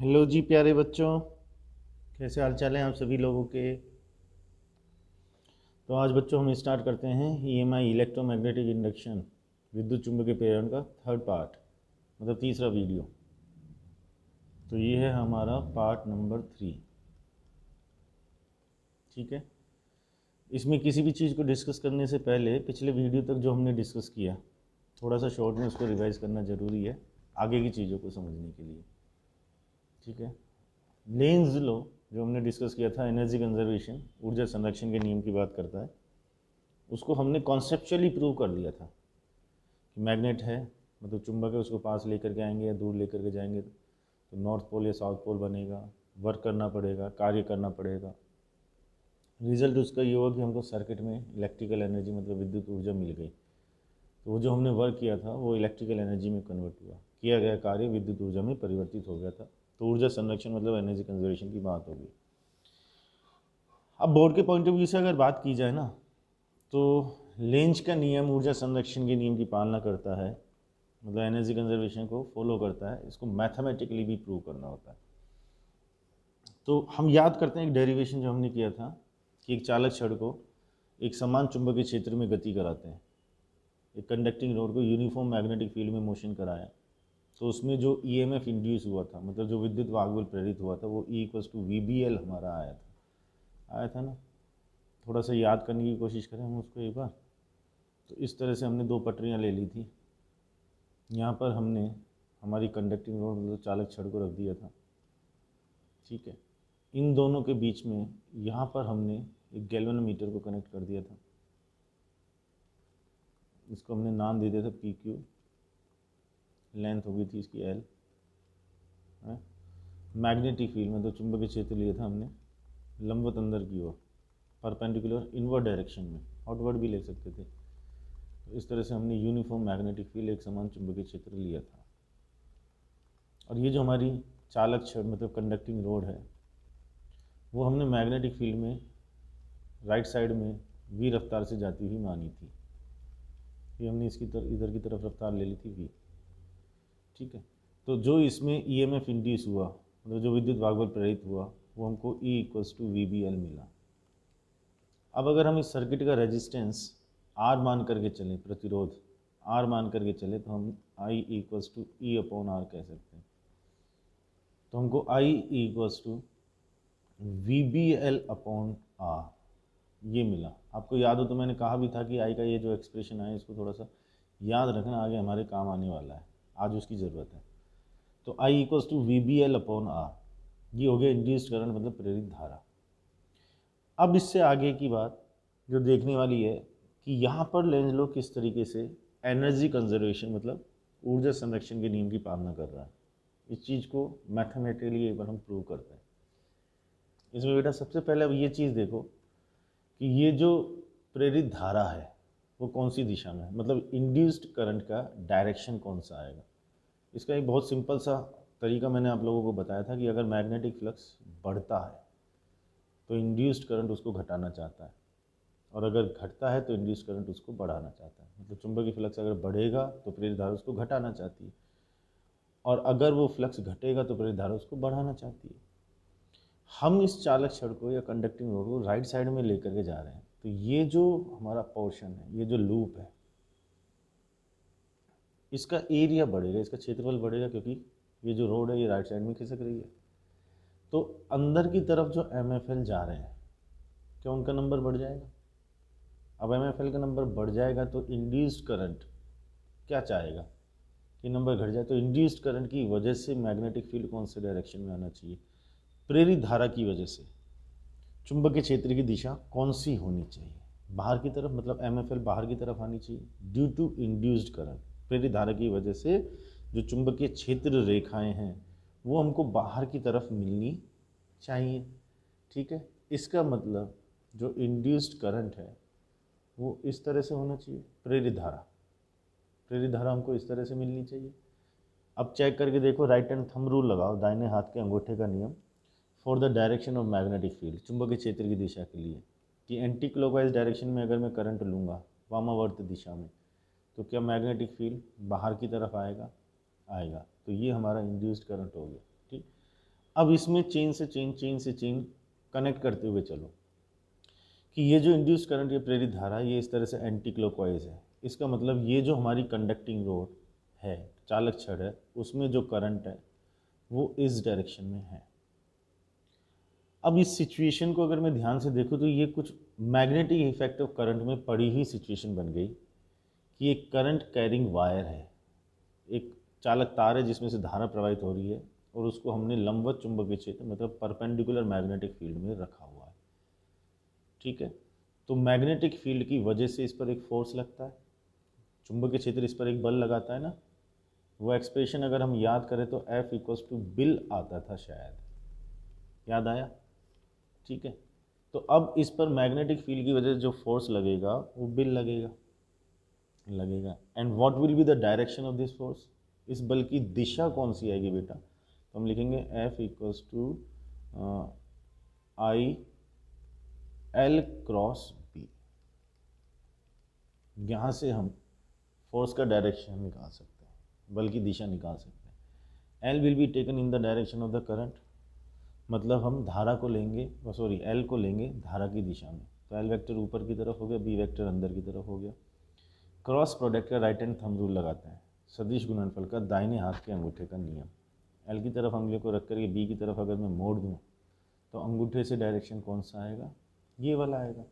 Hello जी प्यारे बच्चों, कैसे हाल चाल हैं आप सभी लोगों के। तो आज बच्चों हम स्टार्ट करते हैं ईएमआई इलेक्ट्रोमैग्नेटिक इंडक्शन विद्युत चुंबकीय प्रेरण का थर्ड पार्ट, मतलब तीसरा वीडियो। तो ये है हमारा पार्ट नंबर 3। ठीक है, इसमें किसी भी चीज़ को डिस्कस करने से पहले पिछले वीडियो तक जो हमने डिस्कस किया थोड़ा सा शॉर्ट में उसको रिवाइज करना ज़रूरी है आगे की चीज़ों को समझने के लिए। ठीक है, लेंज लॉ जो हमने डिस्कस किया था, एनर्जी कंजर्वेशन ऊर्जा संरक्षण के नियम की बात करता है, उसको हमने कॉन्सेप्चुअली प्रूव कर लिया था कि मैग्नेट है, मतलब चुंबक है, उसको पास लेकर के आएंगे या दूर लेकर के जाएंगे तो नॉर्थ पोल या साउथ पोल बनेगा, वर्क करना पड़ेगा, कार्य करना पड़ेगा। रिजल्ट उसका ये हुआ कि हमको सर्किट में इलेक्ट्रिकल एनर्जी मतलब विद्युत ऊर्जा मिल गई। तो वो जो हमने वर्क किया था वो इलेक्ट्रिकल एनर्जी में कन्वर्ट हुआ, किया गया कार्य विद्युत ऊर्जा में परिवर्तित हो गया था। तो ऊर्जा संरक्षण मतलब एनर्जी कंजर्वेशन की बात होगी। अब बोर्ड के पॉइंट ऑफ व्यू से अगर बात की जाए ना, तो लेंज का नियम ऊर्जा संरक्षण के नियम की पालना करता है, मतलब एनर्जी कंजर्वेशन को फॉलो करता है। इसको मैथमेटिकली भी प्रूव करना होता है। तो हम याद करते हैं एक डेरिवेशन जो हमने किया था कि एक चालक छड़ को एक समान चुंबकीय क्षेत्र में गति कराते हैं, एक कंडक्टिंग रोड को यूनिफॉर्म मैग्नेटिक फील्ड में मोशन कराया, तो उसमें जो ईएमएफ इंड्यूस हुआ था, मतलब जो विद्युत वागबल प्रेरित हुआ था, वो E=VBL हमारा आया था ना। थोड़ा सा याद करने की कोशिश करें हम उसको एक बार। तो इस तरह से हमने दो पटरियाँ ले ली थी। यहाँ पर हमने हमारी कंडक्टिंग रोड मतलब चालक छड़ को रख दिया था। ठीक है, इन दोनों के बीच में यहाँ पर हमने एक गैल्वेनोमीटर को कनेक्ट कर दिया था। इसको हमने नाम दे दिया था PQ, लेंथ हो गई थी इसकी L। मैग्नेटिक फील्ड में तो चुंबकीय क्षेत्र लिया था हमने लंबवत अंदर की ओर, परपेंडिकुलर इनवर्ड डायरेक्शन में, आउटवर्ड भी ले सकते थे। तो इस तरह से हमने यूनिफॉर्म मैग्नेटिक फील्ड, एक समान चुंबकीय क्षेत्र लिया था। और ये जो हमारी चालक छड़ मतलब कंडक्टिंग रोड है, वो हमने मैग्नेटिक फील्ड में राइट साइड में v रफ्तार से जाती हुई मानी थी। ये हमने इसकी इधर की तरफ रफ्तार ले ली थी v। ठीक है, तो जो इसमें ईएमएफ इंड्यूस हुआ, मतलब जो विद्युत वागबल प्रेरित हुआ, वो हमको E=VBL मिला। अब अगर हम इस सर्किट का रेजिस्टेंस R मान करके चलें, प्रतिरोध R मान करके चले, तो हम I=E/R कह सकते हैं। तो हमको I=VBL/R ये मिला। आपको याद हो तो मैंने कहा भी था कि आई का ये जो एक्सप्रेशन है इसको थोड़ा सा याद रखना, आगे हमारे काम आने वाला है, आज उसकी ज़रूरत है। तो I=VBL/R ये हो गया इंड्यूस्ड करंट मतलब प्रेरित धारा। अब इससे आगे की बात जो देखने वाली है कि यहाँ पर लेंज लॉ किस तरीके से एनर्जी कंजर्वेशन मतलब ऊर्जा संरक्षण के नियम की पालना कर रहा है। इस चीज़ को मैथमेटिकली एक बार हम प्रूव करते हैं। इसमें बेटा सबसे पहले अब ये चीज़ देखो कि ये जो प्रेरित धारा है वो कौन सी दिशा में है, मतलब इंड्यूस्ड करंट का डायरेक्शन कौन सा आएगा। इसका एक बहुत सिंपल सा तरीका मैंने आप लोगों को बताया था कि अगर मैग्नेटिक फ्लक्स बढ़ता है तो इंड्यूस्ड करंट उसको घटाना चाहता है, और अगर घटता है तो इंड्यूस्ड करंट उसको बढ़ाना चाहता है। मतलब चुंबकीय फ्लक्स अगर बढ़ेगा तो प्रेरित धारा उसको घटाना चाहती है, और अगर वो फ्लक्स घटेगा तो प्रेरित धारा उसको बढ़ाना चाहती है। हम इस चालक छड़ को या कंडक्टिंग रोड को राइट साइड में लेकर के जा रहे हैं, तो ये जो हमारा पोर्शन है, ये जो लूप है, इसका एरिया बढ़ेगा, इसका क्षेत्रफल बढ़ेगा, क्योंकि ये जो रोड है ये राइट साइड में खिसक रही है। तो अंदर की तरफ जो MFL जा रहे हैं, क्या उनका नंबर बढ़ जाएगा? अब MFL का नंबर बढ़ जाएगा तो इंड्यूस्ड करंट क्या चाहेगा कि नंबर घट जाए। तो इंड्यूस्ड करंट की वजह से मैग्नेटिक फील्ड कौन से डायरेक्शन में आना चाहिए? प्रेरित धारा की वजह से चुंबकीय क्षेत्र की दिशा कौन सी होनी चाहिए? बाहर की तरफ, मतलब MFL बाहर की तरफ आनी चाहिए ड्यू टू इंड्यूस्ड करंट। प्रेरित धारा की वजह से जो चुंबकीय क्षेत्र रेखाएं हैं वो हमको बाहर की तरफ मिलनी चाहिए। ठीक है, इसका मतलब जो इंड्यूस्ड करंट है वो इस तरह से होना चाहिए। प्रेरित धारा हमको इस तरह से मिलनी चाहिए। अब चेक करके देखो, राइट हैंड थंब रूल लगाओ, दाहिने हाथ के अंगूठे का नियम, for the direction of magnetic field, चुंबकीय क्षेत्र की दिशा के लिए, कि एंटी क्लॉकवाइज डायरेक्शन में अगर मैं करंट लूँगा वामावर्त दिशा में, तो क्या मैग्नेटिक फील्ड बाहर की तरफ आएगा? आएगा। तो ये हमारा इंड्यूस्ड करंट हो गया। ठीक, अब इसमें चेन से चेन कनेक्ट करते हुए चलो कि ये जो इंड्यूस करंट, ये प्रेरित धारा, ये इस तरह से एंटी क्लॉकवाइज है। इसका मतलब ये जो हमारी कंडक्टिंग रोड है, चालक छड़ है, उसमें जो करंट है वो इस डायरेक्शन में है। अब इस सिचुएशन को अगर मैं ध्यान से देखूं तो ये कुछ मैग्नेटिक इफेक्ट ऑफ करंट में पड़ी हुई सिचुएशन बन गई कि एक करंट कैरिंग वायर है, एक चालक तार है जिसमें से धारा प्रवाहित हो रही है, और उसको हमने लंबवत चुंबकीय क्षेत्र मतलब परपेंडिकुलर मैग्नेटिक फील्ड में रखा हुआ है। ठीक है, तो मैग्नेटिक फील्ड की वजह से इस पर एक फोर्स लगता है, चुंबकीय क्षेत्र इस पर एक बल लगाता है ना। वो एक्सप्रेशन अगर हम याद करें तो F इक्वल्स टू बिल आता था, शायद याद आया। ठीक है, तो अब इस पर मैग्नेटिक फील्ड की वजह से जो फोर्स लगेगा वो बिल लगेगा। And what will be the direction of this force, इस बल की दिशा कौन सी आएगी बेटा, तो हम लिखेंगे F equals to I L cross B. यहाँ से हम फोर्स का डायरेक्शन निकाल सकते हैं, बल की दिशा निकाल सकते हैं। L will be taken in the direction of the current, मतलब हम धारा को लेंगे, L को लेंगे धारा की दिशा में, तो L वेक्टर ऊपर की तरफ हो गया, B वेक्टर अंदर की तरफ हो गया। क्रॉस प्रोडक्ट का राइट हैंड थंब रूल लगाते हैं, सदिश गुणनफल का दाहिने हाथ के अंगूठे का नियम। L की तरफ अंगुली को रख करके B की तरफ अगर मैं मोड़ दूँ तो अंगूठे से डायरेक्शन कौन सा आएगा, ये वाला आएगा।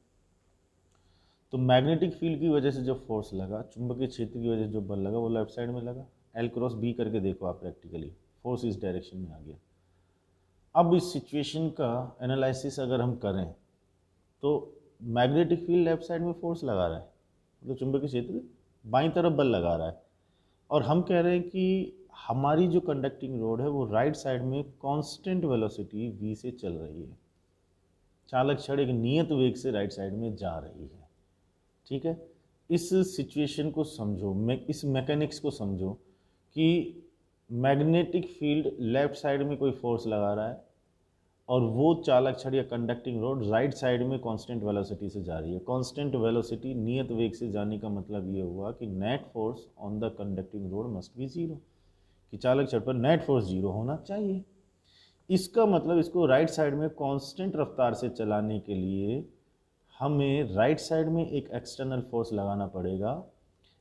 तो मैग्नेटिक फील्ड की वजह से जो फोर्स लगा, चुंबकीय क्षेत्र की वजह से जो बल लगा, वो लेफ्ट साइड में लगा। L क्रॉस B करके देखो आप प्रैक्टिकली, फोर्स इस डायरेक्शन में आ गया। अब इस सिचुएशन का एनालिसिस अगर हम करें तो मैग्नेटिक फील्ड लेफ्ट साइड में फोर्स लगा रहा है, मतलब चुंबकीय क्षेत्र बाईं तरफ बल लगा रहा है, और हम कह रहे हैं कि हमारी जो कंडक्टिंग रोड है वो राइट साइड में कांस्टेंट वेलोसिटी v से चल रही है, चालक छड़ एक नियत वेग से राइट साइड में जा रही है। ठीक है, इस सिचुएशन को समझो, इस मैकेनिक्स को समझो कि मैग्नेटिक फील्ड लेफ्ट साइड में कोई फोर्स लगा रहा है और वो चालक छड़ या कंडक्टिंग रोड राइट साइड में कांस्टेंट वेलोसिटी से जा रही है। कांस्टेंट वेलोसिटी नियत वेग से जाने का मतलब ये हुआ कि net force on the conducting road must be zero, कि चालक छड़ पर नेट फोर्स जीरो होना चाहिए। इसका मतलब इसको राइट साइड में कांस्टेंट रफ्तार से चलाने के लिए हमें राइट साइड में एक एक्सटर्नल फोर्स लगाना पड़ेगा,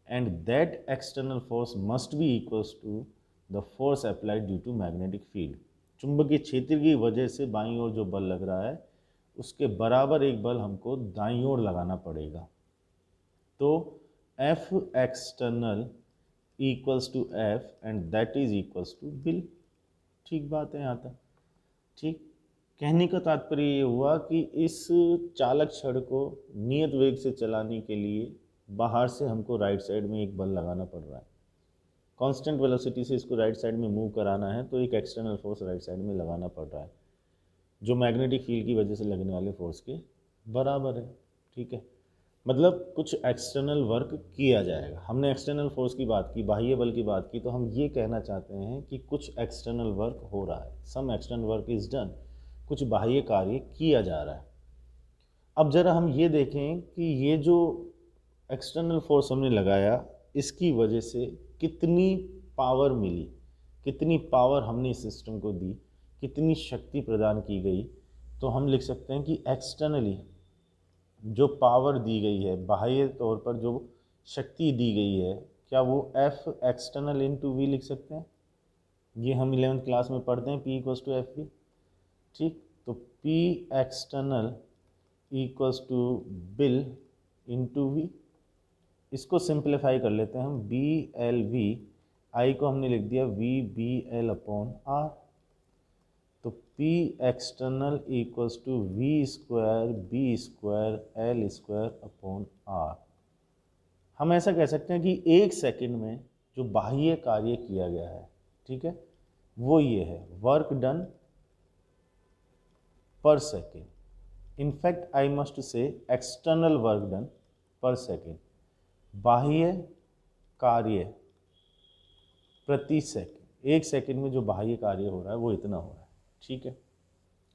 and that external force must be equals to the force applied due to magnetic field. चुंबकीय क्षेत्र की वजह से बाईं ओर जो बल लग रहा है उसके बराबर एक बल हमको दाईं ओर लगाना पड़ेगा। तो F external equals to F and that is equals to BIL. ठीक बात है यहाँ तक। ठीक, कहने का तात्पर्य ये हुआ कि इस चालक छड़ को नियत वेग से चलाने के लिए बाहर से हमको राइट साइड में एक बल लगाना पड़ रहा है, कांस्टेंट वेलोसिटी से इसको राइट साइड में मूव कराना है, तो एक एक्सटर्नल फोर्स राइट साइड में लगाना पड़ रहा है जो मैग्नेटिक फील्ड की वजह से लगने वाले फोर्स के बराबर है। ठीक है, मतलब कुछ एक्सटर्नल वर्क किया जाएगा। हमने एक्सटर्नल फोर्स की बात की, बाह्य बल की बात की, तो हम ये कहना चाहते हैं कि कुछ एक्सटर्नल वर्क हो रहा है, some external work is done, कुछ बाह्य कार्य किया जा रहा है। अब जरा हम ये देखें कि ये जो एक्सटर्नल फोर्स हमने लगाया इसकी वजह से कितनी पावर मिली, कितनी पावर हमने इस सिस्टम को दी, कितनी शक्ति प्रदान की गई। तो हम लिख सकते हैं कि एक्सटर्नली जो पावर दी गई है, बाह्य तौर पर जो शक्ति दी गई है, क्या वो F एक्सटर्नल इंटू वी लिख सकते हैं। ये हम 11th क्लास में पढ़ते हैं, P equals to F V. ठीक, तो P external equals to BIL into V. इसको सिंप्लीफाई कर लेते हैं हम, बी एल वी, आई को हमने लिख दिया V B L upon R. तो P external equals to V square B square L square upon R. हम ऐसा कह सकते हैं कि एक सेकंड में जो बाह्य कार्य किया गया है, ठीक है, वो ये है वर्क डन पर second. In fact I must say external work done पर सेकेंड, बाह्य कार्य प्रति सेकेंड, एक सेकेंड में जो बाह्य कार्य हो रहा है वो इतना हो रहा है। ठीक है,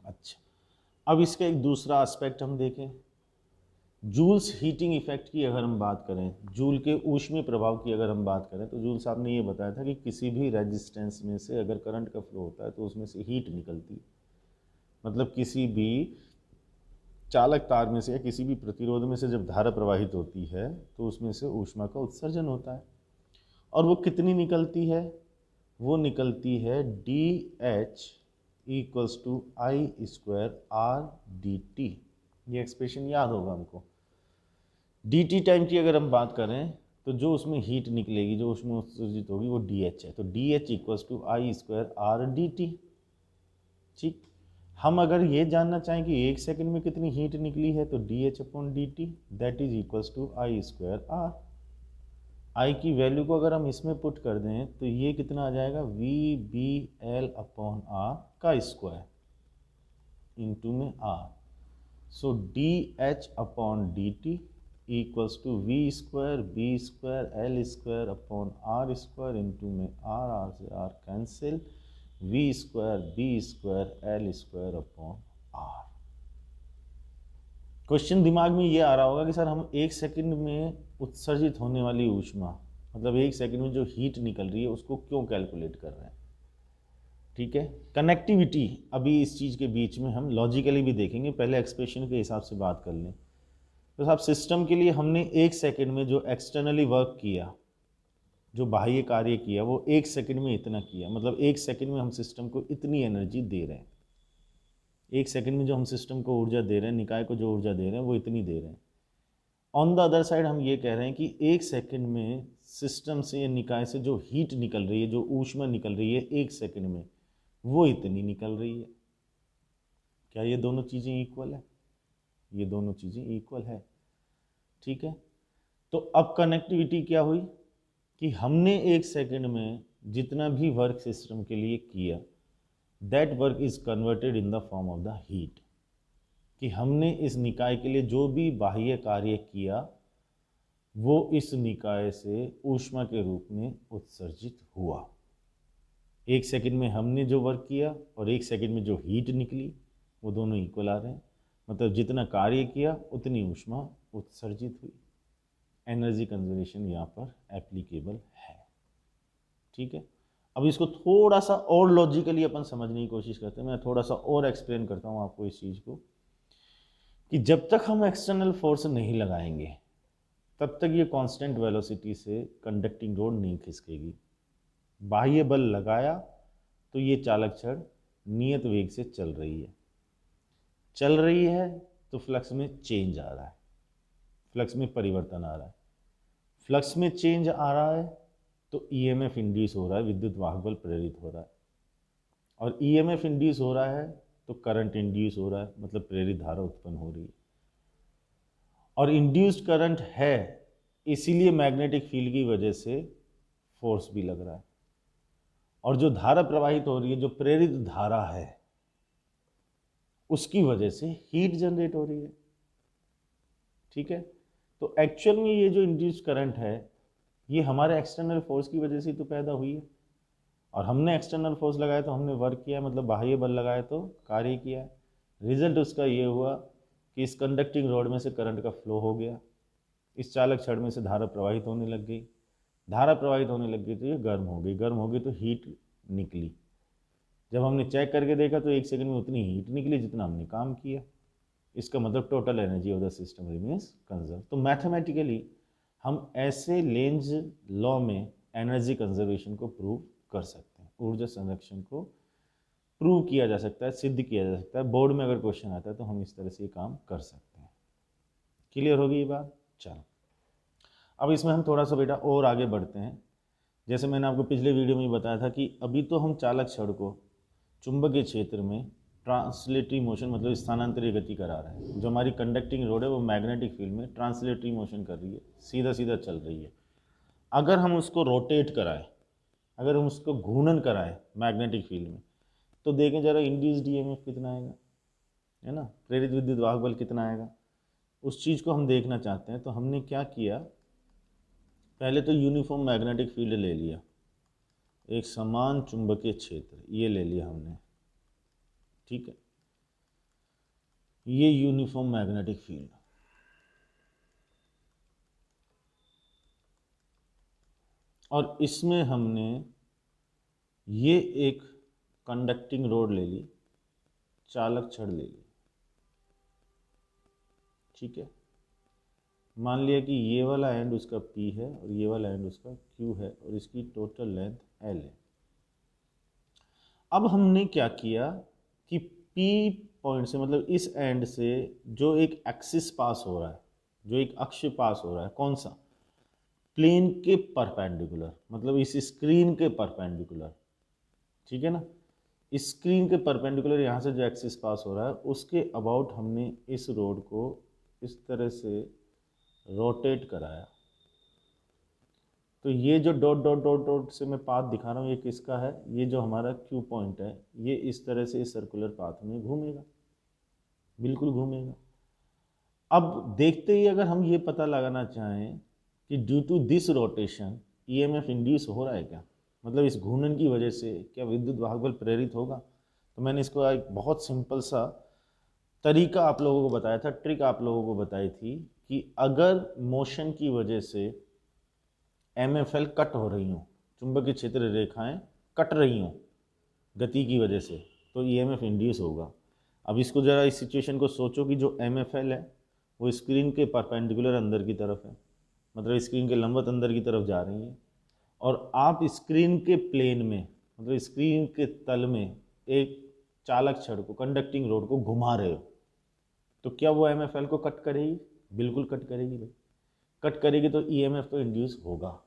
अच्छा, अब इसका एक दूसरा एस्पेक्ट हम देखें। जूल्स हीटिंग इफेक्ट की अगर हम बात करें, जूल के ऊष्मीय प्रभाव की अगर हम बात करें, तो जूल साहब ने ये बताया था कि किसी भी रेजिस्टेंस में से अगर करंट का फ्लो होता है तो उसमें से हीट निकलती है। मतलब किसी भी चालक तार में से या किसी भी प्रतिरोध में से जब धारा प्रवाहित होती है तो उसमें से ऊष्मा का उत्सर्जन होता है। और वो कितनी निकलती है? वो निकलती है dH equals to I square R D T. ये एक्सप्रेशन याद होगा हमको। डी टी टाइम की अगर हम बात करें तो जो उसमें हीट निकलेगी, जो उसमें उत्सर्जित होगी, वो dH है। तो dH equals to I square R D T. ठीक, हम अगर ये जानना चाहें कि 1 सेकंड में कितनी हीट निकली है तो dH upon D T that is equals to I square R. I की वैल्यू को अगर हम इसमें पुट कर दें तो ये कितना आ जाएगा? V B L upon R का स्क्वायर इंटू में आर। So D H upon D T equals to V square B square L square upon R square into में आर, आर से R cancel, V square B square L square upon R. Question दिमाग में ये आ रहा होगा कि sir हम 1 second में उत्सर्जित होने वाली ऊष्मा, मतलब 1 सेकंड में जो हीट निकल रही है, उसको क्यों कैलकुलेट कर रहे हैं? ठीक है, कनेक्टिविटी अभी इस चीज़ के बीच में हम लॉजिकली भी देखेंगे, पहले एक्सप्रेशन के हिसाब से बात कर लें। तो साहब सिस्टम के लिए हमने 1 सेकंड में जो एक्सटर्नली वर्क किया, जो बाह्य कार्य किया, वो 1 सेकंड में इतना किया। मतलब 1 सेकंड में हम सिस्टम को इतनी एनर्जी दे रहे हैं। 1 सेकंड में जो हम सिस्टम को ऊर्जा दे रहे हैं, निकाय को जो ऊर्जा दे रहे हैं, वो इतनी दे रहे हैं। ऑन द अदर साइड हम ये कह रहे हैं कि 1 सेकंड में सिस्टम से या निकाय से जो हीट निकल रही है, जो ऊष्मा निकल रही है 1 सेकंड में, वो इतनी निकल रही है। क्या ये दोनों चीज़ें इक्वल है? ये दोनों चीज़ें इक्वल है। ठीक है, तो अब कनेक्टिविटी क्या हुई कि हमने 1 सेकंड में जितना भी वर्क सिस्टम के लिए किया, that work is converted in the form of the heat. कि हमने इस निकाय के लिए जो भी बाह्य कार्य किया, वो इस निकाय से ऊष्मा के रूप में उत्सर्जित हुआ। 1 सेकंड में हमने जो वर्क किया और 1 सेकंड में जो हीट निकली, वो दोनों इक्वल आ रहे हैं। मतलब जितना कार्य किया उतनी ऊष्मा उत्सर्जित हुई। एनर्जी कंजर्वेशन यहाँ पर एप्लीकेबल है। ठीक है, अब इसको थोड़ा सा और लॉजिकली अपन समझने की कोशिश करते हैं। मैं थोड़ा सा और एक्सप्लेन करता हूँ आपको इस चीज़ को, कि जब तक हम एक्सटर्नल फोर्स नहीं लगाएंगे तब तक ये कांस्टेंट वेलोसिटी से कंडक्टिंग रोड नहीं खिसकेगी। बाह्य बल लगाया तो ये चालक छड़ नियत वेग से चल रही है तो फ्लक्स में चेंज आ रहा है, फ्लक्स में परिवर्तन आ रहा है। फ्लक्स में चेंज आ रहा है तो ईएमएफ इंड्यूस हो रहा है, विद्युत वाहक बल प्रेरित हो रहा है। और ईएमएफ इंड्यूस हो रहा है तो करंट इंड्यूस हो रहा है, मतलब प्रेरित धारा उत्पन्न हो रही है। और इंड्यूस्ड करंट है, इसीलिए मैग्नेटिक फील्ड की वजह से फोर्स भी लग रहा है। और जो धारा प्रवाहित हो रही है, जो प्रेरित धारा है, उसकी वजह से हीट जनरेट हो रही है। ठीक है, तो एक्चुअल में ये जो इंड्यूस्ड करंट है, ये हमारे एक्सटर्नल फोर्स की वजह से तो पैदा हुई है। और हमने एक्सटर्नल फोर्स लगाया तो हमने वर्क किया, मतलब बाह्य बल लगाया तो कार्य किया। रिजल्ट उसका ये हुआ कि इस कंडक्टिंग रोड में से करंट का फ्लो हो गया, इस चालक छड़ में से धारा प्रवाहित होने लग गई। धारा प्रवाहित होने लग गई तो ये गर्म हो गई, गर्म हो गई तो हीट निकली। जब हमने चेक करके देखा तो 1 सेकंड में उतनी हीट निकली जितना हमने काम किया। इसका मतलब total energy of the system remains conserve. तो मैथमेटिकली हम ऐसे लेंज लॉ में एनर्जी कंजर्वेशन को प्रूव कर सकते हैं, ऊर्जा संरक्षण को प्रूव किया जा सकता है, सिद्ध किया जा सकता है। बोर्ड में अगर क्वेश्चन आता है तो हम इस तरह से ये काम कर सकते हैं। क्लियर होगी ये बात? चलो, अब इसमें हम थोड़ा सा बेटा और आगे बढ़ते हैं। जैसे मैंने आपको पिछले वीडियो में बताया था कि अभी तो हम चालक छड़ को चुंबकीय क्षेत्र में ट्रांसलेटरी मोशन, मतलब स्थानांतरीय गति करा रहे हैं। जो हमारी कंडक्टिंग रोड है वो मैग्नेटिक फील्ड में ट्रांसलेटरी मोशन कर रही है, सीधा सीधा चल रही है। अगर हम उसको रोटेट कराएं, अगर हम उसको घूर्णन कराएं मैग्नेटिक फील्ड में, तो देखें जरा इंड्यूस्ड ईएमएफ कितना आएगा, है ना, प्रेरित विद्युत वाहक बल कितना आएगा। उस चीज़ को हम देखना चाहते हैं। तो हमने क्या किया, पहले तो यूनिफॉर्म मैग्नेटिक फील्ड ले लिया, एक समान चुंबकीय क्षेत्र ये ले लिया हमने। ठीक है, ये यूनिफॉर्म मैग्नेटिक फील्ड, और इसमें हमने ये एक कंडक्टिंग रोड ले ली, चालक छड़ ले ली, ठीक है। मान लिया कि ये वाला एंड उसका P है और ये वाला एंड उसका Q है और इसकी टोटल लेंथ L है। अब हमने क्या किया कि P पॉइंट से, मतलब इस एंड से जो एक एक्सिस पास हो रहा है, जो एक अक्ष पास हो रहा है, कौन सा, प्लेन के परपेंडिकुलर, मतलब इस स्क्रीन के परपेंडिकुलर, ठीक है ना। इस स्क्रीन के परपेंडिकुलर यहाँ से जो एक्सिस पास हो रहा है उसके अबाउट हमने इस रोड को इस तरह से रोटेट कराया। तो ये जो डॉट डॉट डॉट डॉट से मैं पाथ दिखा रहा हूँ ये किसका है, ये जो हमारा Q पॉइंट है, ये इस तरह से इस सर्कुलर पाथ में घूमेगा, बिल्कुल घूमेगा। अब देखते ही अगर हम ये पता लगाना चाहें कि due to this rotation EMF induce हो रहा है क्या, मतलब इस घूर्णन की वजह से क्या विद्युत वाहक बल प्रेरित होगा, तो मैंने इसको एक बहुत सिंपल सा तरीका आप लोगों को बताया था, ट्रिक आप लोगों को बताई थी कि अगर मोशन की वजह से MFL कट हो रही हो, चुंबकीय क्षेत्र रेखाएं कट रही हों गति की वजह से, तो EMF इंड्यूस होगा। अब इसको ज़रा इस सिचुएशन को सोचो कि जो MFL है वो स्क्रीन के परपेंडिकुलर अंदर की तरफ है, मतलब स्क्रीन के लंबवत अंदर की तरफ जा रही है, और आप स्क्रीन के प्लेन में, मतलब स्क्रीन के तल में एक चालक छड़ को, कंडक्टिंग रोड को घुमा रहे हो, तो क्या वो MFL को कट करेगी? बिल्कुल कट करेगी भाई, कट करेगी तो EMF तो इंड्यूस होगा,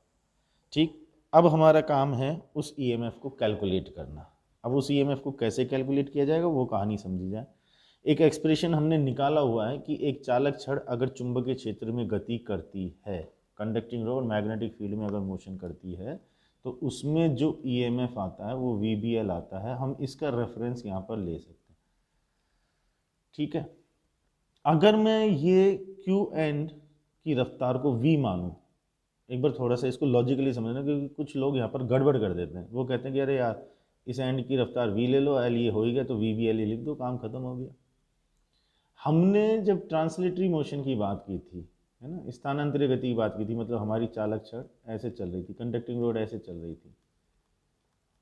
ठीक। अब हमारा काम है उस EMF को कैलकुलेट करना। अब उस EMF को कैसे कैलकुलेट किया जाएगा वो कहानी समझी जाए। एक एक्सप्रेशन हमने निकाला हुआ है कि एक चालक छड़ अगर चुंबकीय क्षेत्र में गति करती है, कंडक्टिंग रोड मैग्नेटिक फील्ड में अगर मोशन करती है, तो उसमें जो EMF आता है वो VBL आता है। हम इसका रेफरेंस यहाँ पर ले सकते हैं, ठीक है। अगर मैं ये Q एंड की रफ्तार को V मानूं, एक बार थोड़ा सा इसको लॉजिकली समझना, क्योंकि कुछ लोग यहाँ पर गड़बड़ कर देते हैं। वो कहते हैं कि अरे यार इस एंड की रफ्तार V ले लो, L ये हो ही गया तो VBL लिख दो, काम खत्म हो गया। हमने जब ट्रांसलेटरी मोशन की बात की थी, है ना, स्थानांतरित गति की बात की थी, मतलब हमारी चालक छड़ ऐसे चल रही थी, कंडक्टिंग रोड ऐसे चल रही थी,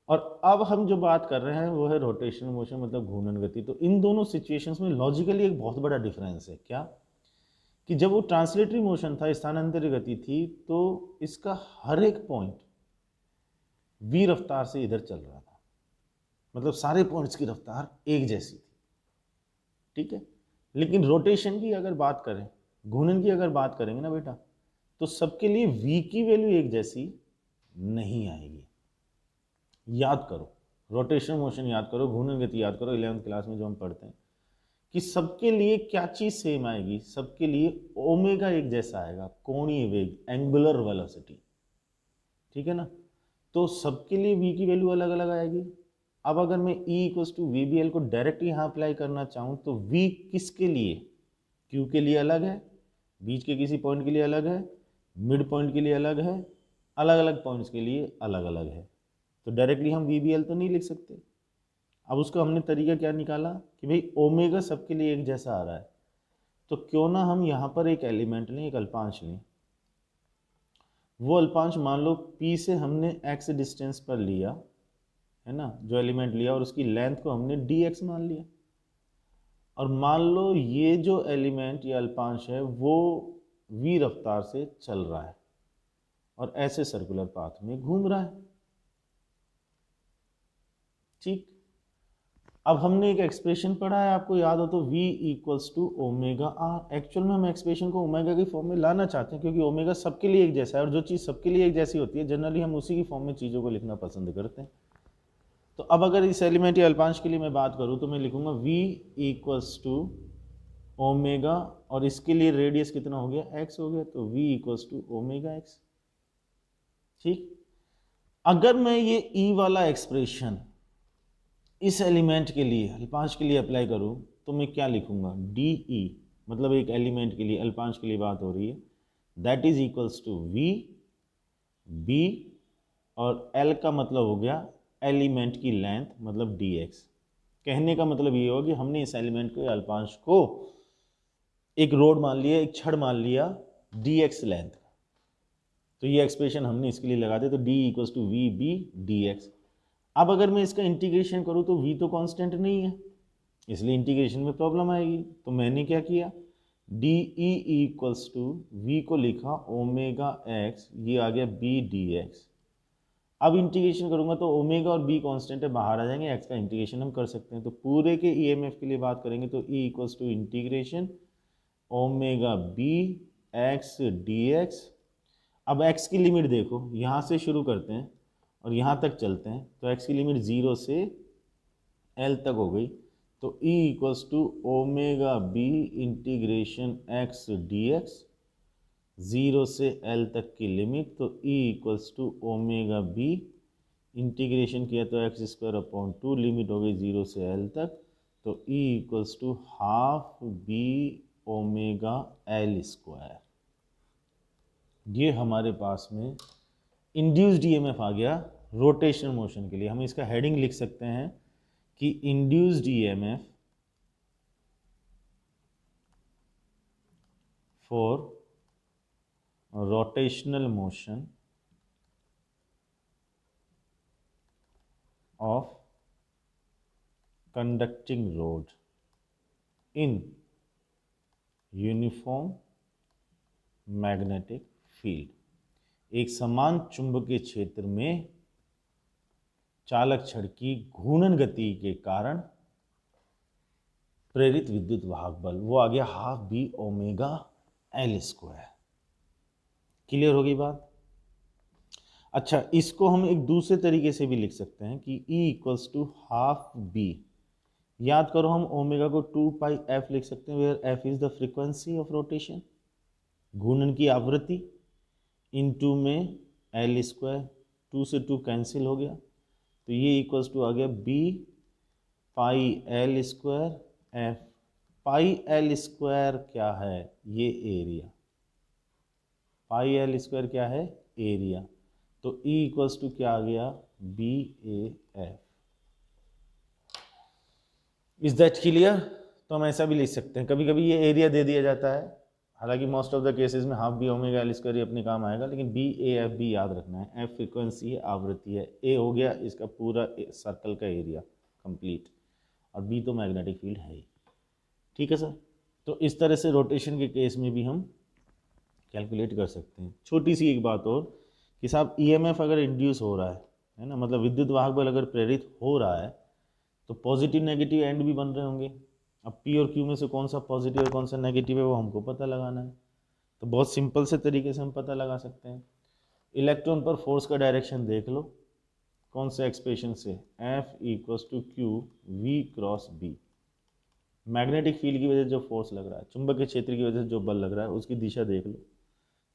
और अब हम जो बात कर रहे हैं वो है रोटेशनल मोशन, मतलब घूर्णन गति। तो इन दोनों सिचुएशंस में लॉजिकली एक बहुत बड़ा डिफरेंस है। क्या कि जब वो ट्रांसलेटरी मोशन था, स्थानांतरित गति थी, तो इसका हर एक पॉइंट V रफ्तार से इधर चल रहा था, मतलब सारे पॉइंट्स की रफ्तार एक जैसी थी, ठीक है। लेकिन रोटेशन की अगर बात करें, घूर्णन की अगर बात करेंगे ना बेटा, तो सबके लिए V की वैल्यू एक जैसी नहीं आएगी। याद करो, रोटेशनल मोशन याद करो, घूर्णन गति याद करो, 11वीं क्लास में जो हम पढ़ते हैं कि सबके लिए क्या चीज सेम आएगी, सबके लिए ओमेगा एक जैसा आएगा, कोणीय वेग, एंगुलर वेलोसिटी, ठीक है ना। तो सबके लिए V की वैल्यू अलग अलग आएगी। अब अगर मैं E=VBL को डायरेक्ट यहाँ अप्लाई करना चाहूँ तो V किसके लिए, Q के लिए अलग है, बीच के किसी पॉइंट के लिए अलग है, मिड पॉइंट के लिए अलग है, अलग अलग पॉइंट्स के लिए अलग अलग है। तो डायरेक्टली हम VBL तो नहीं लिख सकते। अब उसका हमने तरीका क्या निकाला कि भाई ओमेगा सबके लिए एक जैसा आ रहा है, तो क्यों ना हम यहाँ पर एक एलिमेंट लें, एक अल्पांश लें। वो अल्पांश मान लो P से हमने x डिस्टेंस पर लिया, है ना, जो एलिमेंट लिया, और उसकी लेंथ को हमने dx मान लिया। और मान लो ये जो एलिमेंट या अल्पांश है वो v रफ्तार से चल रहा है और ऐसे सर्कुलर पाथ में घूम रहा है, ठीक। अब हमने एक एक्सप्रेशन पढ़ा है, आपको याद हो तो V=ω/r। एक्चुअल में हम एक्सप्रेशन को ओमेगा की फॉर्म में लाना चाहते हैं, क्योंकि ओमेगा सबके लिए एक जैसा है, और जो चीज़ सबके लिए एक जैसी होती है जनरली हम उसी की फॉर्म में चीज़ों को लिखना पसंद करते हैं। तो अब अगर इस एलिमेंट या अल्पांश के लिए मैं बात करूँ तो मैं लिखूंगा V=ω, और इसके लिए रेडियस कितना हो गया, x हो गया, तो V=ω(x), ठीक। अगर मैं ये E वाला एक्सप्रेशन इस एलिमेंट के लिए, अल्पांश के लिए अप्लाई करूं तो मैं क्या लिखूंगा, DE, मतलब एक एलिमेंट के लिए, अल्पांश के लिए बात हो रही है, that is equals to V B, और L का मतलब हो गया एलिमेंट की लेंथ, मतलब dx। कहने का मतलब ये होगा कि हमने इस एलिमेंट को, अल्पांश को एक रोड मान लिया, एक छड़ मान लिया dx लेंथ का, तो ये एक्सप्रेशन हमने इसके लिए लगा दी, तो D equals to V B D X. अब अगर मैं इसका इंटीग्रेशन करूँ तो वी तो कांस्टेंट नहीं है, इसलिए इंटीग्रेशन में प्रॉब्लम आएगी। तो मैंने क्या किया, D E equals to V को लिखा ओमेगा एक्स, ये आ गया बी डी एक्स। अब इंटीग्रेशन करूंगा तो ओमेगा और बी कांस्टेंट है, बाहर आ जाएंगे, एक्स का इंटीग्रेशन हम कर सकते हैं। तो पूरे के ईएमएफ के लिए बात करेंगे तो E equals to integration omega B X D X. अब एक्स की लिमिट देखो, यहाँ से शुरू करते हैं और यहाँ तक चलते हैं, तो एक्स की लिमिट 0 से एल तक हो गई। तो E equals to omega B integration X D X, 0 से L तक की लिमिट, तो E equals to omega B integration किया तो एक्स स्क्वायर अपॉन 2, लिमिट हो गई 0 से L तक, तो E equals to half B omega L square. ये हमारे पास में इंड्यूस्ड ईएमएफ आ गया रोटेशनल मोशन के लिए। हम इसका हेडिंग लिख सकते हैं कि induced EMF for rotational motion of conducting road in uniform magnetic field. एक समान चुंबकीय क्षेत्र में चालक छड़ की घूर्णन गति के कारण प्रेरित विद्युत वाहक बल, वो आ गया half B omega L square. Clear हो गई बात? अच्छा, इसको हम एक दूसरे तरीके से भी लिख सकते हैं कि E equals to half B. याद करो, हम ओमेगा को 2 पाई एफ लिख सकते हैं, where F is the frequency of rotation, घूर्णन की आवृत्ति, इनटू में एल स्क्वायर, 2 से 2 कैंसिल हो गया, तो ये इक्वल्स टू आ गया B pi L square F. Pi L square क्या है? ये एरिया। पाई एल स्क्वायर क्या है? एरिया। तो E इक्वल्स टू क्या आ गया? B A F. Is that clear? तो हम ऐसा भी लिख सकते हैं, कभी कभी ये एरिया दे दिया जाता है, हालांकि मोस्ट ऑफ द केसेस में half B omega L square अपने काम आएगा, लेकिन बी ए एफ भी याद रखना है। एफ फ्रीक्वेंसी है, आवृत्ति है, ए हो गया इसका पूरा सर्कल का एरिया कंप्लीट, और बी तो मैग्नेटिक फील्ड है ही। ठीक है सर? तो इस तरह से रोटेशन के केस में भी हम कैलकुलेट कर सकते हैं। छोटी सी एक बात और कि साहब ईएमएफ अगर इंड्यूस हो रहा है ना, मतलब विद्युत वाहक बल अगर प्रेरित हो रहा है, तो पॉजिटिव नेगेटिव एंड भी बन रहे होंगे। अब पी और क्यू में से कौन सा पॉजिटिव और कौन सा नेगेटिव है वो हमको पता लगाना है। तो बहुत सिंपल से तरीके से हम पता लगा सकते हैं। इलेक्ट्रॉन पर फोर्स का डायरेक्शन देख लो, कौन से एक्सप्रेशन से, F equals to Q V cross B. Magnetic field की वजह से जो फोर्स लग रहा है, चुंबकीय क्षेत्र की वजह से जो बल लग रहा है, उसकी दिशा देख लो।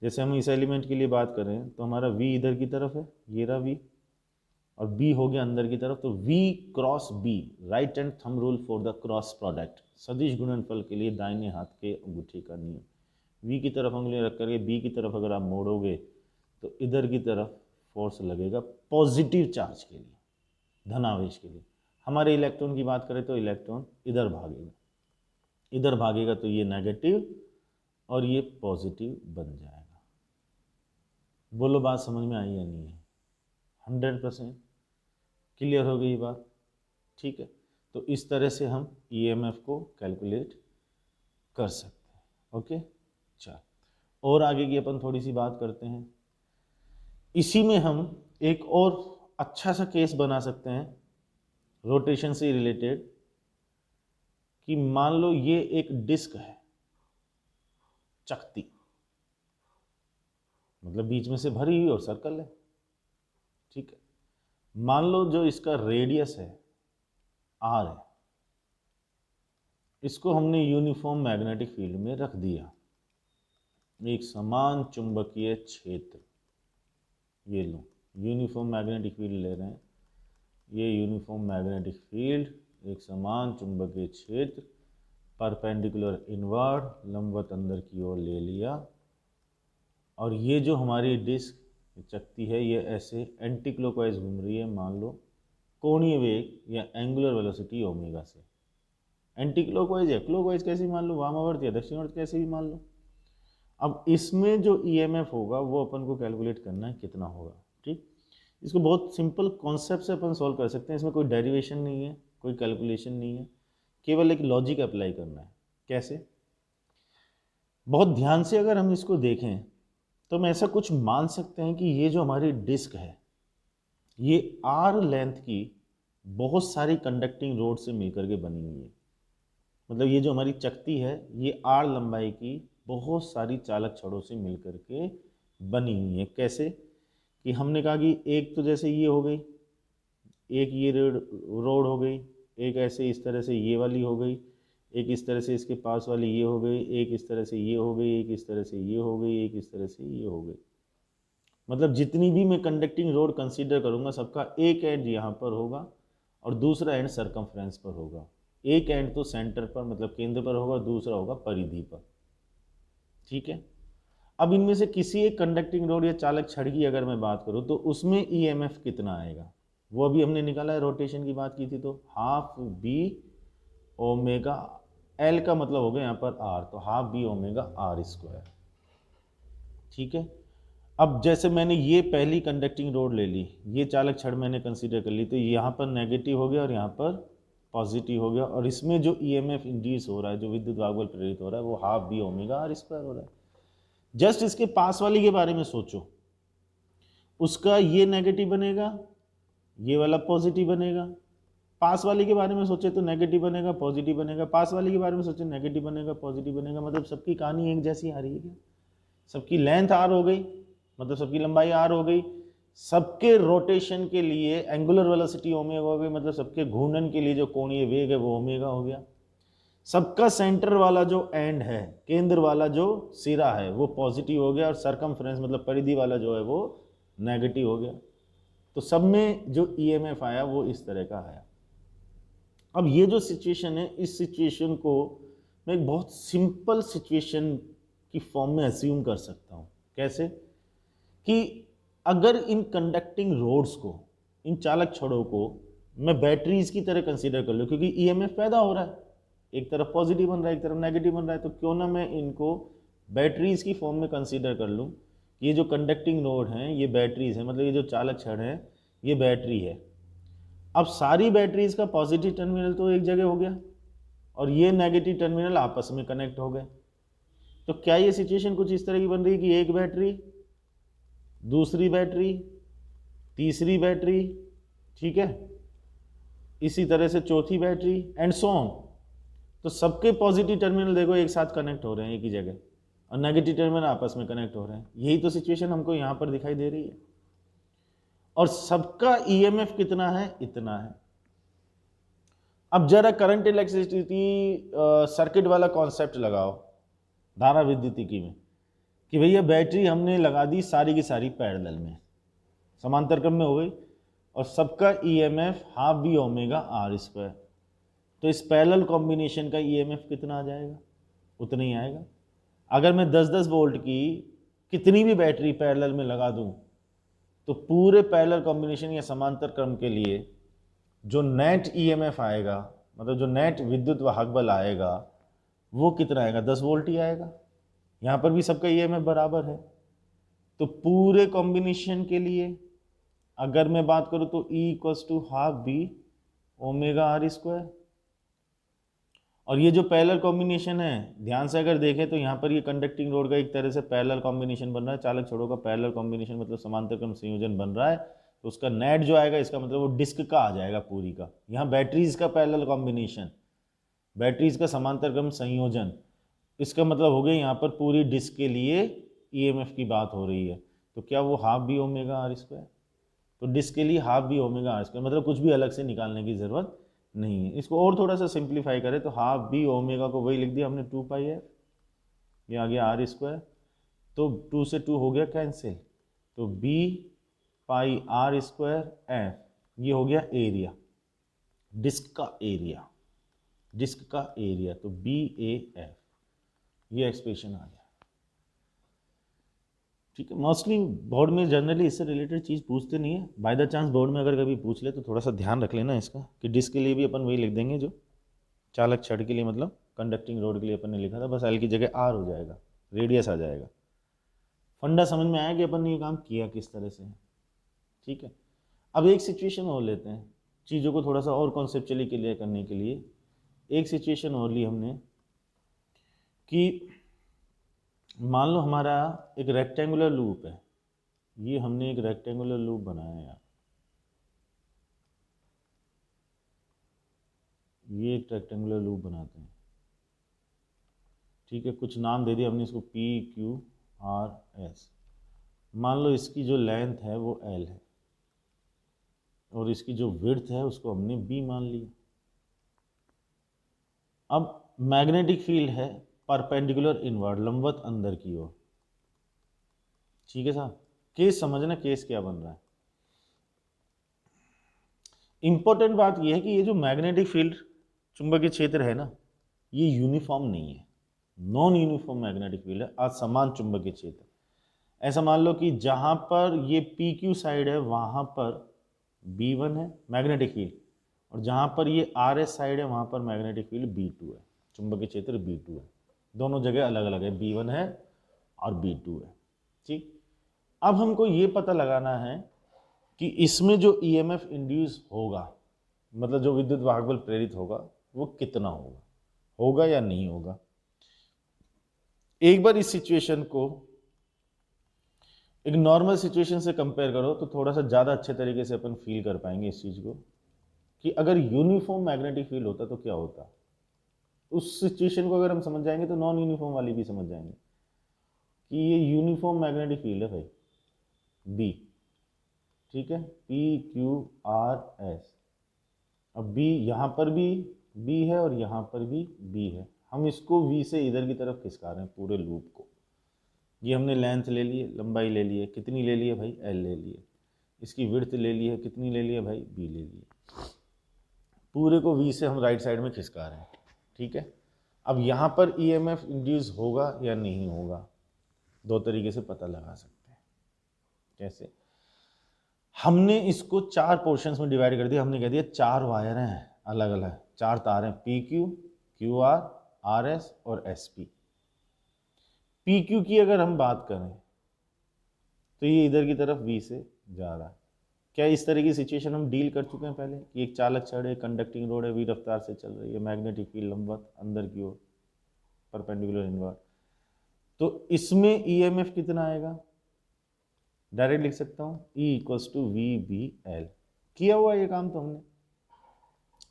जैसे हम इस एलिमेंट के लिए बात करें तो हमारा V इधर की तरफ है, ये रहा V, और B हो गया अंदर की तरफ, तो V cross B, right hand thumb rule for the cross product, सदिश गुणनफल के लिए दाहिने हाथ के अंगूठे का नियम। V की तरफ उंगली रख करके B की तरफ अगर आप मोड़ोगे तो इधर की तरफ फोर्स लगेगा पॉजिटिव चार्ज के लिए, धनावेश के लिए। हमारे इलेक्ट्रॉन की बात करें तो इलेक्ट्रॉन इधर भागेगा, इधर भागेगा तो ये नेगेटिव और ये पॉजिटिव बन जाएगा। बोलो बात समझ में आई या नहीं है? 100% क्लियर हो गई बात? ठीक है, तो इस तरह से हम ईएमएफ को कैलकुलेट कर सकते हैं। ओके, चल और आगे की अपन थोड़ी सी बात करते हैं। इसी में हम एक और अच्छा सा केस बना सकते हैं रोटेशन से रिलेटेड, कि मान लो ये एक डिस्क है, चकती, मतलब बीच में से भरी हुई और सर्कल है। ठीक है, मान लो जो इसका रेडियस है आर है, इसको हमने यूनिफॉर्म मैग्नेटिक फील्ड में रख दिया, एक समान चुंबकीय क्षेत्र। ये लो, यूनिफॉर्म मैग्नेटिक फील्ड ले रहे हैं, ये यूनिफॉर्म मैग्नेटिक फील्ड, एक समान चुंबकीय क्षेत्र, परपेंडिकुलर इनवर्ड, लंबवत अंदर की ओर ले लिया, और ये जो हमारी डिस्क चकती है ये ऐसे एंटी क्लॉकवाइज घूम रही है, मान लो कोणीय वेग या एंगुलर वेलोसिटी ओमेगा से। एंटी क्लॉकवाइज या क्लॉकवाइज कैसे मान लो, वामावर्त या दक्षिणावर्त कैसे भी मान लो। अब इसमें जो ईएमएफ होगा वो अपन को कैलकुलेट करना है कितना होगा। ठीक, इसको बहुत सिंपल कॉन्सेप्ट से अपन सॉल्व कर सकते हैं। इसमें कोई डेरिवेशन नहीं है, कोई कैलकुलेशन नहीं है, केवल एक लॉजिक अप्लाई करना है। कैसे? बहुत ध्यान से अगर हम इसको देखें तो हम ऐसा कुछ मान सकते हैं कि ये जो हमारी डिस्क है ये आर लेंथ की बहुत सारी कंडक्टिंग रोड से मिलकर के बनी हुई है। मतलब ये जो हमारी चकती है ये आर लंबाई की बहुत सारी चालक छड़ों से मिलकर के बनी हुई है। कैसे? कि हमने कहा कि एक तो जैसे ये हो गई, एक ये रोड हो गई, एक ऐसे इस तरह से ये वाली हो गई, एक इस तरह से इसके पास वाली ये हो गई, एक इस तरह से ये हो गई, एक इस तरह से ये हो गई, एक इस तरह से ये हो गई। मतलब जितनी भी मैं कंडक्टिंग रोड कंसीडर करूँगा सबका एक एंड यहाँ पर होगा और दूसरा एंड सरकमफ्रेंस पर होगा। एक एंड तो सेंटर पर मतलब केंद्र पर होगा, दूसरा होगा परिधि पर। ठीक है, अब इनमें से किसी एक कंडक्टिंग रोड या चालक छड़ की अगर मैं बात करूँ तो उसमें ईएमएफ कितना आएगा वो अभी हमने निकाला है। रोटेशन की बात की थी तो हाफ बी ओमेगा एल का मतलब हो गया यहाँ पर आर, तो half B omega R square. ठीक है, अब जैसे मैंने ये पहली कंडक्टिंग रोड ले ली, ये चालक छड़ मैंने कंसीडर कर ली, तो यहाँ पर नेगेटिव हो गया और यहाँ पर पॉजिटिव हो गया, और इसमें जो ईएमएफ इंड्यूस हो रहा है, जो विद्युत वाग्बल प्रेरित हो रहा है, वो half B omega R square हो रहा है। जस्ट इसके पास वाली के बारे में सोचो, उसका ये नेगेटिव बनेगा, ये वाला पॉजिटिव बनेगा। पास वाले के बारे में सोचे तो नेगेटिव बनेगा, पॉजिटिव बनेगा, पास वाले के बारे में सोचे नेगेटिव बनेगा, पॉजिटिव बनेगा। मतलब सबकी कहानी एक जैसी आ रही है क्या? सबकी लेंथ आर हो गई, मतलब सबकी लंबाई आर हो गई, सबके रोटेशन के लिए एंगुलर वेलोसिटी ओमेगा हो गई, मतलब सबके घूर्णन के लिए जो कोणीय वेग है वो ओमेगा हो गया। सबका सेंटर वाला जो एंड है, केंद्र वाला जो सिरा है वो पॉजिटिव हो गया, और सरकमफ्रेंस मतलब परिधि वाला जो है वो नेगेटिव हो गया। तो सब में जो ईएमएफ आया वो इस तरह का आया। अब ये जो सिचुएशन है, इस सिचुएशन को मैं एक बहुत सिंपल सिचुएशन की फॉर्म में अज्यूम कर सकता हूँ। कैसे? कि अगर इन कंडक्टिंग रोड्स को, इन चालक छड़ों को मैं बैटरीज की तरह कंसीडर कर लूँ, क्योंकि ईएमएफ पैदा हो रहा है, एक तरफ पॉजिटिव बन रहा है एक तरफ नेगेटिव बन रहा है, तो क्यों ना मैं इनको बैटरीज की फॉर्म में कंसीडर कर लूँ। ये जो कंडक्टिंग रोड हैं ये बैटरीज हैं, मतलब ये जो चालक छड़ हैं ये बैटरी है। अब सारी बैटरीज का पॉजिटिव टर्मिनल तो एक जगह हो गया और ये नेगेटिव टर्मिनल आपस में कनेक्ट हो गए। तो क्या ये सिचुएशन कुछ इस तरह की बन रही है कि एक बैटरी, दूसरी बैटरी, तीसरी बैटरी, ठीक है, इसी तरह से चौथी बैटरी एंड सो ऑन। तो सबके पॉजिटिव टर्मिनल देखो एक साथ कनेक्ट हो रहे हैं एक ही जगह, और नेगेटिव टर्मिनल आपस में कनेक्ट हो रहे हैं। यही तो सिचुएशन हमको यहां पर दिखाई दे रही है। और सबका ईएमएफ कितना है? इतना है। अब जरा करंट इलेक्ट्रिसिटी सर्किट वाला कॉन्सेप्ट लगाओ धारा विद्युतिकी में, कि भैया बैटरी हमने लगा दी सारी की सारी पैरेलल में, समांतर क्रम में हो गई, और सबका EMF half B omega R square. तो इस पैरेलल कॉम्बिनेशन का ईएमएफ कितना आ जाएगा? उतना ही आएगा। अगर मैं 10-10 वोल्ट की कितनी भी बैटरी पैरेलल में लगा दूं तो पूरे पैरेलल कॉम्बिनेशन या समांतर क्रम के लिए जो नेट ईएमएफ आएगा, मतलब जो नेट विद्युत वाहक बल आएगा, वो कितना आएगा? 10 वोल्ट ही आएगा। यहाँ पर भी सबका ईएमएफ बराबर है। तो पूरे कॉम्बिनेशन के लिए अगर मैं बात करूँ तो E equals to half B omega R square. और ये जो पैरेलल कॉम्बिनेशन है, ध्यान से अगर देखें तो यहाँ पर ये कंडक्टिंग रोड का एक तरह से पैरेलल कॉम्बिनेशन बन रहा है, चालक छड़ों का पैरेलल कॉम्बिनेशन मतलब समांतर क्रम संयोजन बन रहा है। तो उसका नेट जो आएगा इसका मतलब वो डिस्क का आ जाएगा पूरी का। यहाँ बैटरीज का पैरेलल कॉम्बिनेशन, बैटरीज का समांतर क्रम संयोजन, इसका मतलब हो गया यहाँ पर पूरी डिस्क के लिए ईएमएफ की बात हो रही है। तो क्या वो half B omega R square? तो डिस्क के लिए half B omega R square, मतलब कुछ भी अलग से निकालने की जरूरत नहीं है। इसको और थोड़ा सा सिंप्लीफाई करें तो हाफ बी ओमेगा को वही लिख दिया हमने 2 पाई एफ, ये आ गया आर स्क्वायर, तो 2 से 2 हो गया कैंसिल, तो B pi r square F, ये हो गया एरिया, डिस्क का एरिया, डिस्क का एरिया, तो बी ए एफ, ये एक्सप्रेशन आ गया। ठीक है, मोस्टली बोर्ड में जनरली इससे रिलेटेड चीज़ पूछते नहीं है। बाय द चांस बोर्ड में अगर कभी पूछ ले तो थोड़ा सा ध्यान रख लेना इसका, कि डिस्क के लिए भी अपन वही लिख देंगे जो चालक छड़ के लिए, मतलब कंडक्टिंग रोड के लिए अपन ने लिखा था, बस एल की जगह आर हो जाएगा। रेडियस आ जाएगा। फंडा समझ में आया कि अपन ने ये काम किया किस तरह से, ठीक है। अब एक सिचुएशन और लेते हैं, चीज़ों को थोड़ा सा और कॉन्सेप्चुअली क्लियर करने के लिए। एक सिचुएशन और ली हमने कि मान लो हमारा एक रेक्टेंगुलर लूप है, ये हमने एक रेक्टेंगुलर लूप बनाया है यार, ये एक रेक्टेंगुलर लूप बनाते हैं, ठीक है। कुछ नाम दे दिया हमने इसको P Q R S। मान लो इसकी जो लेंथ है वो L है और इसकी जो विड्थ है उसको हमने B मान लिया। अब मैग्नेटिक फील्ड है परपेंडिकुलर इनवर्ड, लंबवत अंदर की ओर, ठीक है साहब। केस समझना, केस क्या बन रहा है। इंपॉर्टेंट बात यह है कि ये जो मैग्नेटिक फील्ड चुंबकीय क्षेत्र है ना, ये यूनिफॉर्म नहीं है, नॉन यूनिफॉर्म मैग्नेटिक फील्ड है, असमान चुंबकीय क्षेत्र। ऐसा मान लो कि जहां पर ये पी क्यू साइड है वहां पर B1 है मैग्नेटिक फील्ड, और जहां पर ये RS साइड है वहां पर मैग्नेटिक फील्ड B2 है, चुंबकीय क्षेत्र B2 है। दोनों जगह अलग अलग है, B1 है और B2 है, ठीक। अब हमको ये पता लगाना है कि इसमें जो EMF इंड्यूस होगा, मतलब जो विद्युत वाहक बल प्रेरित होगा, वो कितना होगा, होगा या नहीं होगा। एक बार इस सिचुएशन को एक नॉर्मल सिचुएशन से कंपेयर करो तो थोड़ा सा ज़्यादा अच्छे तरीके से अपन फील कर पाएंगे इस चीज़ को कि अगर यूनिफॉर्म मैग्नेटिक फील्ड होता तो क्या होता। उस सिचुएशन को अगर हम समझ जाएंगे तो नॉन यूनिफॉर्म वाली भी समझ जाएंगे कि ये यूनिफॉर्म मैग्नेटिक फील्ड है भाई, B, ठीक है, PQRS। अब B यहाँ पर भी B है और यहाँ पर भी B है, हम इसको V से इधर की तरफ खिसका रहे हैं पूरे लूप को। ये हमने लेंथ ले ली है, लंबाई ले ली है, कितनी ले ली है भाई, L ले ली है। इसकी विड्थ ले ली है, कितनी ले ली है भाई, B ले ली है। पूरे को V से हम राइट साइड में खिसका रहे हैं, ठीक है। अब यहाँ पर EMF इंड्यूस होगा या नहीं होगा, दो तरीके से पता लगा सकते हैं। कैसे, हमने इसको 4 पोर्शंस में डिवाइड कर दिया। हमने कह दिया 4 वायर हैं अलग अलग, 4 तार हैं, PQ, QR, RS और SP। PQ की अगर हम बात करें तो ये इधर की तरफ V से जा रहा है। क्या इस तरह की सिचुएशन हम डील कर चुके हैं पहले कि एक चालक छड़ है, कंडक्टिंग रोड है, V रफ्तार से चल रही है, मैग्नेटिक फील्ड लंबवत अंदर की ओर परपेंडिकुलर इनवर्ड। तो इसमें EMF कितना आएगा, डायरेक्ट लिख सकता हूँ E = VBL। किया हुआ ये काम तो हमने।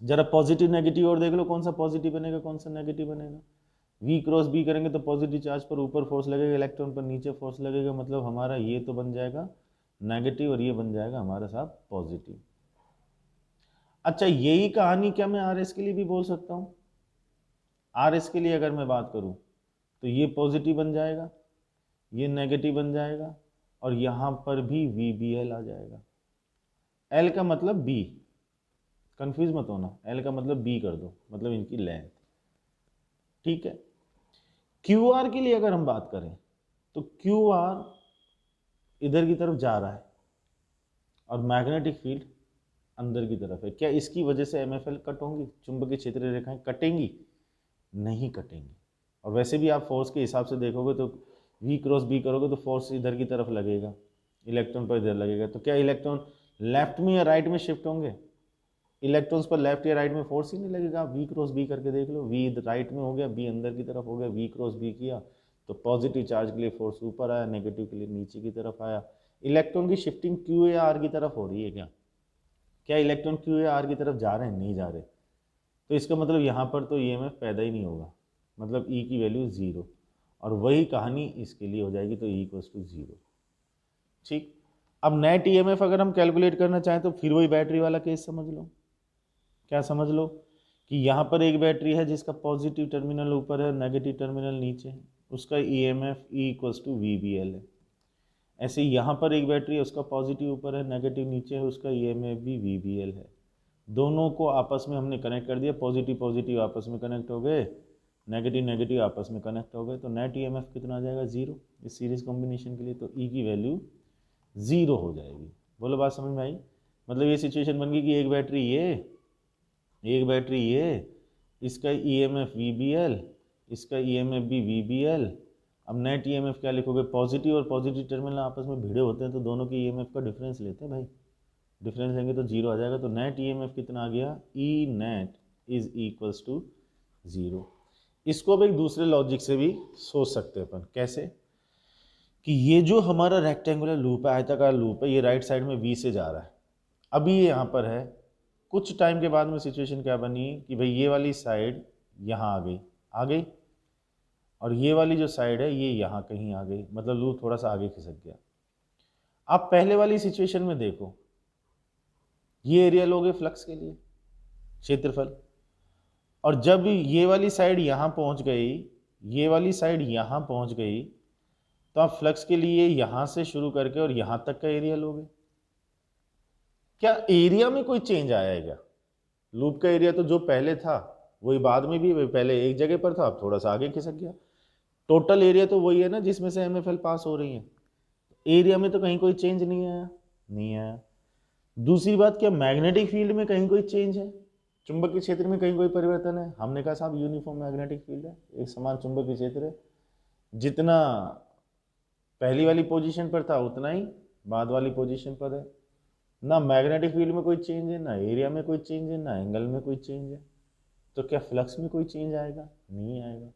जरा पॉजिटिव नेगेटिव और देख लो, कौन सा पॉजिटिव बनेगा कौन सा नेगेटिव बनेगा। V क्रॉस B करेंगे तो पॉजिटिव चार्ज पर ऊपर फोर्स लगेगा, इलेक्ट्रॉन पर नीचे फोर्स लगेगा, मतलब हमारा ये तो बन जाएगा नेगेटिव और ये बन जाएगा हमारा साहब पॉजिटिव। अच्छा, यही कहानी क्या मैं RS के लिए भी बोल सकता हूँ। RS के लिए अगर मैं बात करूँ तो ये पॉजिटिव बन जाएगा, ये नेगेटिव बन जाएगा और यहाँ पर भी VBL आ जाएगा। L का मतलब B, कंफ्यूज मत होना, L का मतलब B कर दो, मतलब इनकी लेंथ, ठीक है। QR के लिए अगर हम बात करें तो QR इधर की तरफ जा रहा है और मैग्नेटिक फील्ड अंदर की तरफ है। क्या इसकी वजह से MFL कट होंगी, चुंबकीय क्षेत्र रेखाएं कटेंगी? नहीं कटेंगी। और वैसे भी आप फोर्स के हिसाब से देखोगे तो V क्रॉस B करोगे तो फोर्स इधर की तरफ लगेगा, इलेक्ट्रॉन पर इधर लगेगा। तो क्या इलेक्ट्रॉन लेफ्ट में या राइट में शिफ्ट होंगे? इलेक्ट्रॉन्स पर लेफ्ट या राइट में फोर्स ही नहीं लगेगा। V क्रॉस B करके देख लो, V राइट में हो गया, B अंदर की तरफ हो गया, V क्रॉस B किया तो पॉजिटिव चार्ज के लिए फोर्स ऊपर आया, नेगेटिव के लिए नीचे की तरफ आया। इलेक्ट्रॉन की शिफ्टिंग Q या R की तरफ हो रही है क्या? क्या इलेक्ट्रॉन Q या R की तरफ जा रहे हैं? नहीं जा रहे। तो इसका मतलब यहाँ पर तो EMF पैदा ही नहीं होगा, मतलब E की वैल्यू 0। और वही कहानी इसके लिए हो जाएगी, तो E = 0, ठीक। अब नेट EMF अगर हम कैलकुलेट करना चाहें तो फिर वही बैटरी वाला केस समझ लो। क्या समझ लो कि यहाँ पर एक बैटरी है जिसका पॉजिटिव टर्मिनल ऊपर है, नेगेटिव टर्मिनल नीचे है, उसका EMF E = VBL है। ऐसे यहाँ पर एक बैटरी है, उसका पॉजिटिव ऊपर है, नेगेटिव नीचे है, उसका EMF भी VBL है। दोनों को आपस में हमने कनेक्ट कर दिया, पॉजिटिव पॉजिटिव आपस में कनेक्ट हो गए, नेगेटिव नेगेटिव आपस में कनेक्ट हो गए, तो नेट EMF कितना आ जाएगा? 0 इस सीरीज कॉम्बिनेशन के लिए। तो E की वैल्यू 0 हो जाएगी। बोलो बात समझ में आई? मतलब ये सिचुएशन बन गई कि एक बैटरी ये, इसका EMF VBL, इसका EMF भी VBL, अब नेट ईएमएफ क्या लिखोगे, पॉजिटिव और पॉजिटिव टर्मिनल आपस में भिड़े होते हैं तो दोनों के ईएमएफ का डिफरेंस लेते हैं भाई, डिफरेंस लेंगे तो जीरो आ जाएगा। तो नेट ईएमएफ कितना आ गया, E net is equals to zero. इसको अब एक दूसरे लॉजिक से भी सोच सकते हैं अपन, कैसे कि ये जो हमारा रेक्टेंगुलर लूप है, आयताकार लूप है, ये राइट साइड में वी से जा रहा है, अभी ये यहाँ पर है, कुछ टाइम के बाद में सिचुएशन क्या बनी कि भाई ये वाली साइड यहाँ आ गई और ये वाली जो साइड है ये यहाँ कहीं आ गई, मतलब लूप थोड़ा सा आगे खिसक गया। आप पहले वाली सिचुएशन में देखो, ये एरिया लोगे फ्लक्स के लिए, क्षेत्रफल, और जब ये वाली साइड यहाँ पहुँच गई, ये वाली साइड यहाँ पहुँच गई, तो आप फ्लक्स के लिए यहाँ से शुरू करके और यहाँ तक का एरिया लोगे। क्या एरिया में कोई चेंज आया है क्या? लूप का एरिया तो जो पहले था वही बाद में भी, पहले एक जगह पर था, अब थोड़ा सा आगे खिसक गया। टोटल एरिया तो वही है ना जिसमें से एमएफएल पास हो रही है, एरिया में तो कहीं कोई चेंज नहीं आया, नहीं आया। दूसरी बात, क्या मैग्नेटिक फील्ड में कहीं कोई चेंज है, चुंबकीय क्षेत्र में कहीं कोई परिवर्तन है? हमने कहा साहब यूनिफॉर्म मैग्नेटिक फील्ड है, एक समान चुंबकीय क्षेत्र है, जितना पहली वाली पोजीशन पर था उतना ही बाद वाली पोजीशन पर है। ना मैग्नेटिक फील्ड में कोई चेंज है, ना एरिया में कोई चेंज है, ना एंगल में कोई चेंज है। तो क्या फ्लक्स में कोई चेंज आएगा? नहीं आएगा।